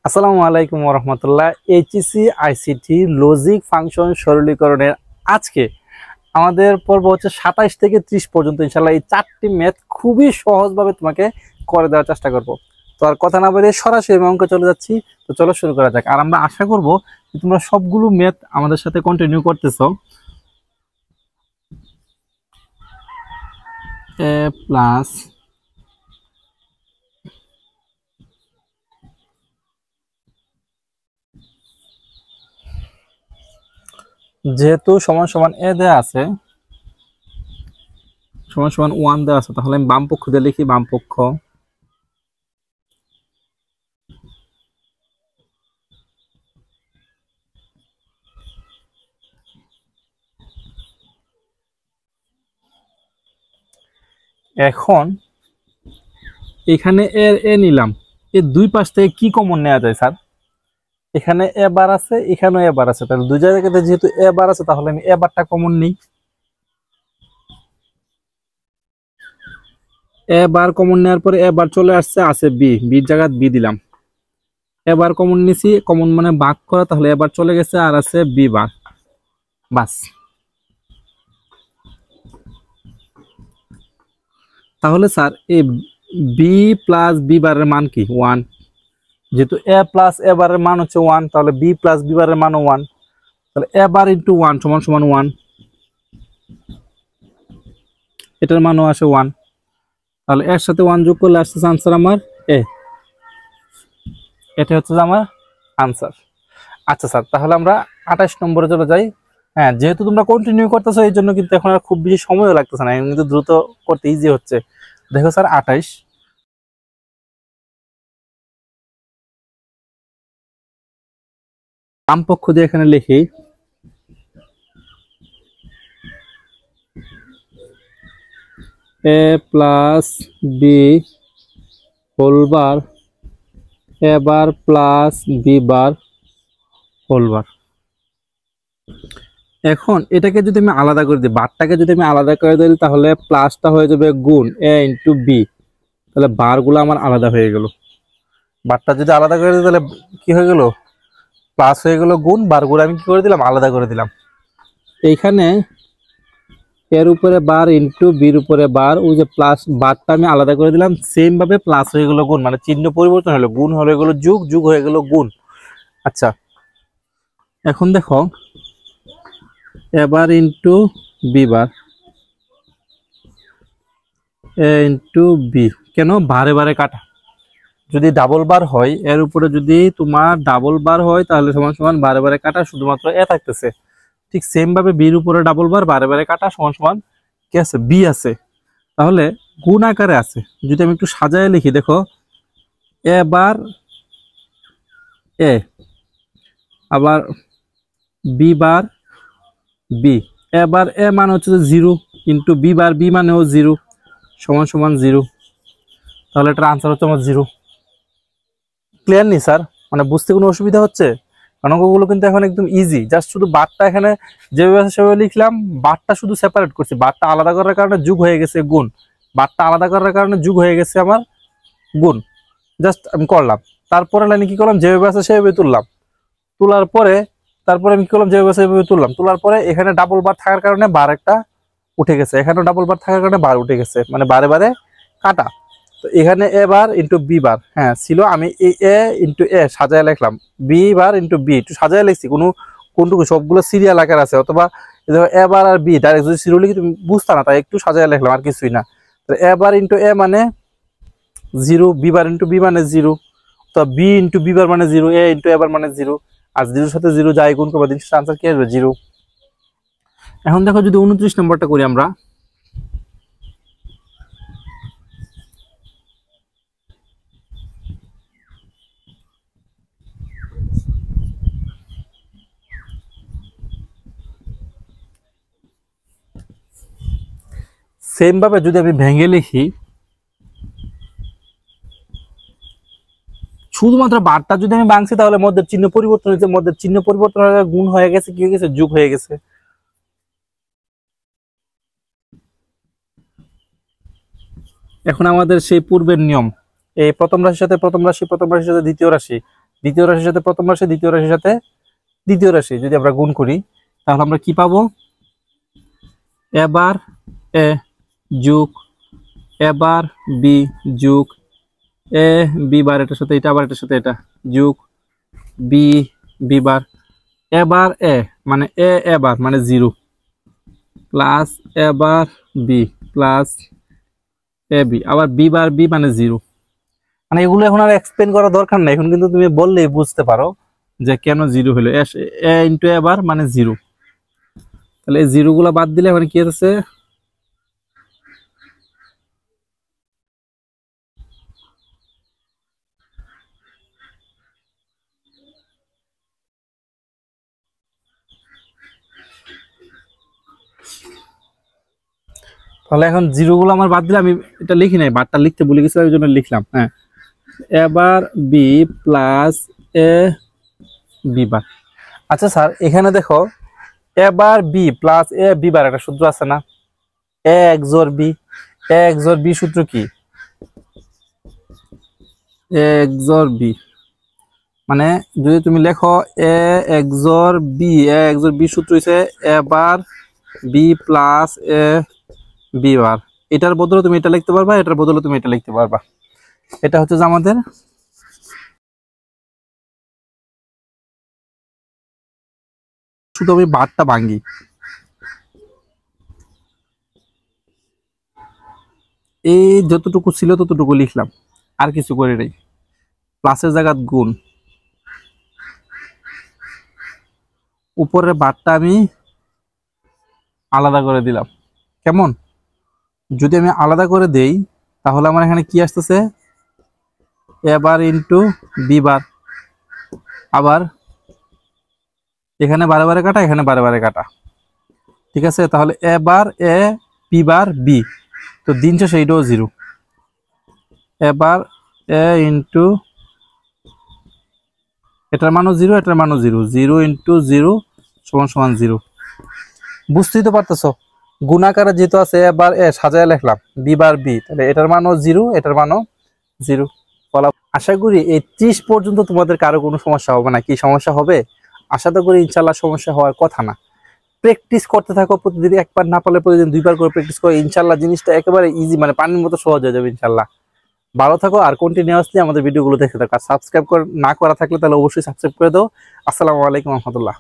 আসসালামু আলাইকুম ওয়া রাহমাতুল্লাহ। এইচএসসি আইসিটি লজিক ফাংশন সরলীকরণের আজকে আমাদের পর্ব হচ্ছে 27 থেকে 30 পর্যন্ত। ইনশাআল্লাহ এই চারটি ম্যাথ খুবই সহজভাবে তোমাকে করে দেওয়ার চেষ্টা করব। তো আর কথা না বলে সরাসরি অঙ্কে চলে যাচ্ছি। তো চলো শুরু করা যাক। আর আমরা আশা করব যে তোমরা সবগুলো ম্যাথ আমাদের সাথে কন্টিনিউ করতেছো। a প্লাস যেহেতু সমান সমান এ দেয়া আছে, সমান সমান 1 দেওয়া আছে, তাহলে আমি বাম পক্ষ দিয়ে লিখি বাম পক্ষ। এখন এখানে এ নিলাম, এর দুই পাশ থেকে কি কমন নেওয়া যায় স্যার? এখানে এ বার আছে, এখানেও এ বার আছে, তাহলে দুই জায়গাতে যেহেতু এ বার আছে তাহলে আমি এ বারটা কমন নিই। এ বার কমন নেওয়ার পরে এ বার চলে আসছে, আছে বি, বির জায়গায় বি দিলাম। এবার কমন নিছি, কমন মানে ভাগ করা, তাহলে এবার চলে গেছে আর আছে বি বার। বাস। তাহলে স্যার এই বি প্লাস বি বারের মান কি? 1। যেহেতু এ প্লাস এ বারের মান হচ্ছে 1, তাহলে বি প্লাস বি বারের মানও 1। তাহলে এ বার ইন্টু 1 সমান সমান 1, এটার মানও আসে 1। তাহলে এর সাথে 1 যোগ করলে আসছে আনসার আমার এ। এটা হচ্ছে আমার আনসার। আচ্ছা স্যার, তাহলে আমরা 28 নম্বরে চলে যাই। হ্যাঁ, যেহেতু তোমরা কন্টিনিউ করতেছো এই জন্য কিন্তু এখন আর খুব বেশি সময়ও লাগতেছে না, কিন্তু দ্রুত করতে ইজি হচ্ছে। দেখো স্যার 28, বাম পক্ষ দিয়ে এখানে লিখি A plus B whole bar, A bar plus B bar whole bar. এখন এটাকে যদি আমি আলাদা করে দিই, বারটাকে যদি আমি আলাদা করে দিই তাহলে প্লাসটা হয়ে যাবে গুণ এ ইন্টু বি, তাহলে বারগুলো আমার আলাদা হয়ে গেল। বারটা যদি আলাদা করে দিই তাহলে কি হয়ে গেল? প্লাস হয়ে গেল গুণ, বারগুলো আমি কি করে দিলাম? আলাদা করে দিলাম। এইখানে এর উপরে বার ইন্টু বির উপরে বার, ওই যে প্লাস বারটা আমি আলাদা করে দিলাম, সেম ভাবে প্লাস হয়ে গেল গুণ, মানে চিহ্ন পরিবর্তন হলো, গুণ হয়ে গেল যোগ, যোগ হয়ে গেল গুণ। আচ্ছা, এখন দেখো এবার ইন্টু বি বার, এ ইন্টু বি, কেন? বারে বারে কাটা। যদি ডাবল বার হয়, এর উপরে যদি তোমার ডাবল বার হয় তাহলে সমান সমান বারে বারে কাটা, শুধুমাত্র এ থাকতেছে। ঠিক সেম ভাবে বির উপরে ডাবল বার, বারে বারে কাটা, সমান সমান কি আছে? বি আছে। তাহলে গুণ আকারে আছে। যদি আমি একটু সাজায় লিখি, দেখো এ বার এ, আবার বি বার বি, এবার এ মানে হচ্ছে 0 ইন্টু বি বার বি মানেও 0 সমান সমান 0। তাহলে এটার আনসার হচ্ছে আমার 0। ক্লিয়ার নি স্যার? মানে বুঝতে কোনো অসুবিধা হচ্ছে? কারণ অঙ্কগুলো কিন্তু এখন একদম ইজি, জাস্ট শুধু বারটা এখানে যেভাবে আছে সেভাবে লিখলাম, বারটা শুধু সেপারেট করছি, বারটা আলাদা করার কারণে যোগ হয়ে গেছে গুণ, বারটা আলাদা করার কারণে যোগ হয়ে গেছে আমার গুণ, জাস্ট আমি করলাম। তারপরে লাইনে কি করলাম? যেভাবে আছে সেভাবে তুললাম, তোলার পরে তারপরে আমি কি করলাম? যেভাবে আছে সেভাবে তুললাম, তোলার পরে এখানে ডাবল বার থাকার কারণে বার একটা উঠে গেছে, এখানেও ডাবল বার থাকার কারণে বার উঠে গেছে, মানে বারে বারে কাটা। তো এখানে এ বার ইন্টু বি বার, হ্যাঁ ছিল, আমি এই এ ইন্টু এ সাজায় লিখলাম, বি বার ইন্টু বি একটু সাজায় লিখছি, কোনটুকু সবগুলো সিরিয়াল আকার আছে, অথবা এ বার আর বি ডাইরেক্ট যদি সিরিয়াল লিখি তুমি বুঝতা না, তাই একটু সাজায় লিখলাম, আর কিছুই না। তো এ বার ইন্টু এ মানে 0, বি বার ইন্টু বি মানে 0, তো বি ইন্টু বি বার মানে 0, এ ইন্টু এ বার মানে 0, আর 0 সাথে 0 যাই গুণ করবো, দিন আনসার কি আসবে? 0। এখন দেখো যদি 29 নম্বরটা করি আমরা, সেম ভাবে যদি আমি ভেঙে লিখি, শুধুমাত্র বারটা যদি আমি ভাঙছি তাহলে মধ্যের চিহ্ন পরিবর্তন হয়েছে, মধ্যের চিহ্ন পরিবর্তন হয়ে গুণ হয়ে গেছে, কি হয়ে গেছে? যোগ হয়ে গেছে। এখন আমাদের সেই পূর্বের নিয়ম, এই প্রথম রাশির সাথে প্রথম রাশি, প্রথম রাশির সাথে দ্বিতীয় রাশি দ্বিতীয় রাশির সাথে প্রথম রাশি, দ্বিতীয় রাশির সাথে দ্বিতীয় রাশি যদি আমরা গুণ করি তাহলে আমরা কি পাবো? এ বার এ যোগ এ বার বি যোগ এ বি বার এটার সাথে এটা, আবার এটার সাথে এটা যোগ বি বি বার এ বার এ মানে এ বার মানে 0 plus A bar B plus A B, আবার বি বার বি মানে 0। মানে এগুলো এখন আর এক্সপ্লেন করার দরকার নাই, এখন কিন্তু তুমি বললেই বুঝতে পারো যে কেন 0 হলো। এ ইন্টু এ বার মানে 0। তাহলে এই 0 গুলা বাদ দিলে মানে কি আছে? তাহলে এখন 0 গুলো আমার বাদ দিলে, আমি এটা লিখি নাই, বারটা লিখতে ভুলে গেছিলাম, ওই জন্য লিখলাম। হ্যাঁ, এবার বি প্লাস এ বি বার। আচ্ছা স্যার, এখানে দেখো এবার বি প্লাস এ বি বার একটা সূত্র আছে না, এ XOR বি। এ XOR বি সূত্র কি? এ XOR বি মানে যদি তুমি লেখো এ XOR বি, এ XOR বি সূত্র হচ্ছে এবার বি প্লাস এ বি বার। এটার বদলে তুমি এটা লিখতে পারবা, এটার বদলে তুমি এটা লিখতে পারবা। এটা হচ্ছে যে আমাদের, শুধু আমি বারটা ভাঙ্গি, এই যতটুকু ছিল ততটুকু লিখলাম, আর কিছু করে নাই। প্লাসের জায়গায় গুণ, উপরের বারটা আমি আলাদা করে দিলাম। কেমন? যদি আমি আলাদা করে দেই তাহলে আমার এখানে কি আসতেছে? এ বার ইন্টু বি বার। আবার এখানে বারে বারে কাটা, এখানে বারে বারে কাটা, ঠিক আছে? তাহলে এ বার এ বি বার বি, তো দিন শেষে এইটাও 0। এবার এ ইন্টু এটার মানও 0, এটার মানও 0, 0 ইন্টু 0 সমান সমান 0। বুঝতেই তো পারতেছো, গুণাকারে যেহেতু আছে এবার এ সাজায় লিখলাম বি বার বি, তাহলে এটার মানও 0, এটার মানও 0। আশা করি এই 30 পর্যন্ত তোমাদের কারো কোনো সমস্যা হবে না। কি সমস্যা হবে? আশা তো করি ইনশাল্লাহ সমস্যা হওয়ার কথা না। প্র্যাকটিস করতে থাকো, প্রতিদিন একবার না পারলে প্রতিদিন 2 বার করে প্র্যাকটিস করো, ইনশাল্লাহ জিনিসটা একেবারে ইজি, মানে পানির মতো সহজ হয়ে যাবে ইনশাল্লাহ। ভালো থাকো আর কন্টিনিউয়াসলি আমাদের ভিডিওগুলো দেখতে থাকো। আর সাবস্ক্রাইব না করা থাকলে তাহলে অবশ্যই সাবস্ক্রাইব করে দাও। আসসালামু আলাইকুম রহমতুল্লাহ।